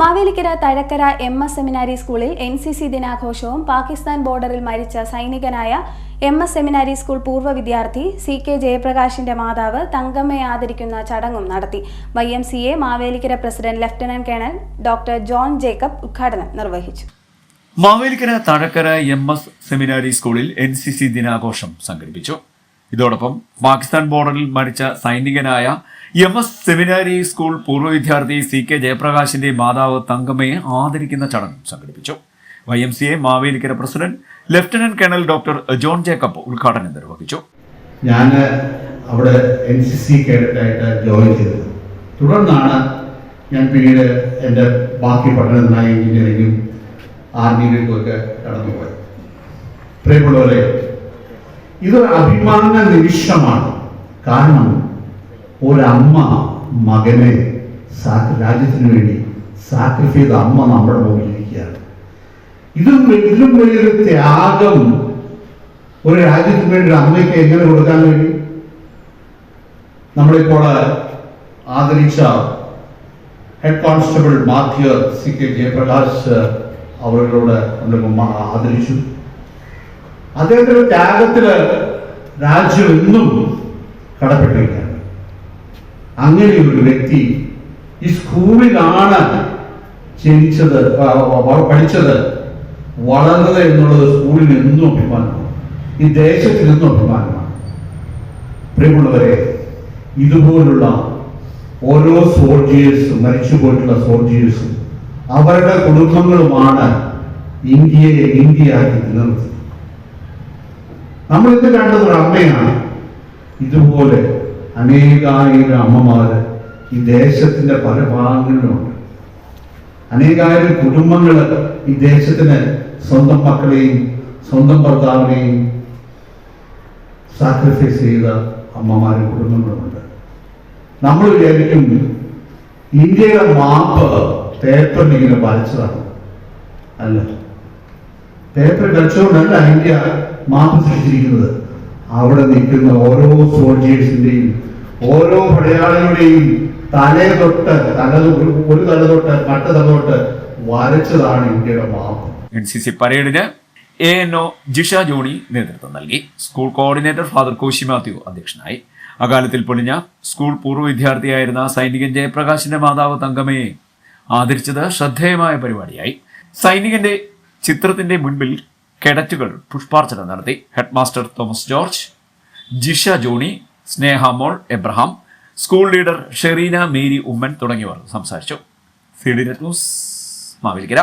Mavelikkara Thazhakkara MS സെമിനാരി സ്കൂളിൽ NCC ദിനാഘോഷവും Pakistan ബോർഡറിൽ മരിച്ച സൈനികനായ MS സെമിനാരി സ്കൂൾ പൂർവ്വ വിദ്യാർത്ഥി CK ജയപ്രകാശിന്റെ മാതാവ് തങ്കമ്മയെ ആദരിക്കുന്ന ചടങ്ങും നടത്തി. YMCA Mavelikara president lieutenant colonel doctor John Jacob ഉദ്ഘാടനം നിർവഹിച്ചു. മാവേലിക്കര തഴക്കര MS സെമിനാരി സ്കൂളിൽ NCC ദിനാഘോഷം സംഘടിപ്പിച്ചു. ഇതോടൊപ്പം പാകിസ്ഥാൻ ബോർഡറിൽ മരിച്ച സൈനികനായ MS സെമിനാരി സ്കൂൾ പൂർവ്വ വിദ്യാർത്ഥി CK ജയപ്രകാശിന്റെ മാതാവ് തങ്കമ്മയെ ആദരിക്കുന്ന ചടങ്ങ് സംഘടിപ്പിച്ചു. YMCA Mavelikara president lieutenant colonel doctor John Jacob ഉദ്ഘാടനം നിർവഹിച്ചു. ഞാൻ അവിടെ NCC കേഡറ്റായിട്ട് ജോയിൻ ചെയ്തത്. തുടർന്നാണ് ഞാൻ പിന്നീട് എൻ്റെ ബാക്കി പഠനത്തിനായി എഞ്ചിനീയറിംഗും ആർമിയിലേക്കൊക്കെ കടന്നുപോയത്. പ്രിയമുള്ളവരെ, ഇതൊരു അഭിമാന നിമിഷമാണ്. കാരണം ഒരമ്മ മകനെ രാജ്യത്തിന് വേണ്ടി സാക്രിഫൈസ് ചെയ്ത അമ്മ നമ്മുടെ മുമ്പിലിരിക്കുകയാണ്. ഇതിലും വലിയൊരു ത്യാഗം ഒരു രാജ്യത്തിന് വേണ്ടി ഒരു അമ്മയ്ക്ക് എങ്ങനെ കൊടുക്കാൻ കഴിയും? നമ്മളിപ്പോൾ ആദരിച്ച ഹെഡ് കോൺസ്റ്റബിൾ മാത്യർ CK ജയപ്രകാശ് അവരോട് നമ്മൾ ആദരിച്ചു. അദ്ദേഹത്തിന്റെ ത്യാഗത്തിന് രാജ്യം എന്നും കടപ്പെട്ടിരിക്കുകയാണ്. അങ്ങനെ ഒരു വ്യക്തി ഈ സ്കൂളിലാണ് ജനിച്ചത്, പഠിച്ചത്, വളർന്നത് എന്നുള്ളത് സ്കൂളിന് എന്നും അഭിമാനമാണ്, ഈ ദേശത്തിന് എന്നും അഭിമാനമാണ്. പ്രിയമുള്ളവരെ, ഇതുപോലുള്ള ഓരോ സോൾജിയേഴ്സും, മരിച്ചുപോയിട്ടുള്ള സോൾജിയേഴ്സും അവരുടെ കുടുംബങ്ങളുമാണ് ഇന്ത്യയെ ഇന്ത്യയാക്കി നിലനിർത്തുന്നത്. നമ്മളിന്ന് കണ്ടത് ഒരു അമ്മയാണ്. ഇതുപോലെ അനേകായിരം അമ്മമാര് ഈ ദേശത്തിന്റെ പല ഭാഗങ്ങളിലുമുണ്ട്. അനേകായിരം കുടുംബങ്ങൾ ഈ ദേശത്തിന് സ്വന്തം മക്കളെയും സ്വന്തം ഭർത്താവിനെയും സാക്രിഫൈസ് ചെയ്ത അമ്മമാരും കുടുംബങ്ങളുമുണ്ട്. നമ്മൾ വിചാരിക്കും ഇന്ത്യയുടെ മാപ്പ് പേപ്പറിൽ ഇങ്ങനെ വരച്ചതാണ്. അല്ല, പേപ്പർ വരച്ചുകൊണ്ടല്ല ഇന്ത്യ മാപ്പ് സൃഷ്ടിച്ചിരിക്കുന്നത്. അവിടെ നിൽക്കുന്ന ഓരോ സോൾജിയേഴ്സിന്റെയും ഓരോ പടയാളികളുടെയും തല തൊട്ട് മറ്റു തല തൊട്ട് വരച്ചതാണ് ഇന്ത്യയുടെ മാപ്പ്. NCC പരേഡിന് ANO ജിഷ ജോണി നേതൃത്വം നൽകി. School coordinator father Koshy Mathew അധ്യക്ഷനായി. അകാലത്തിൽ പൊലിഞ്ഞ സ്കൂൾ പൂർവ്വ വിദ്യാർത്ഥിയായിരുന്ന സൈനികൻ ജയപ്രകാശിന്റെ മാതാവ് തങ്കമ്മയെ ആദരിച്ചത് ശ്രദ്ധേയമായ പരിപാടിയായി. സൈനികന്റെ ചിത്രത്തിന്റെ മുൻപിൽ കേഡറ്റുകൾ പുഷ്പാർച്ചന നടത്തി. Head master Thomas George, Jisha Johny, Sneha Mol Abraham, school leader Shereena Mary Oommen തുടങ്ങിയവർ സംസാരിച്ചു. CD news Mavelikkara.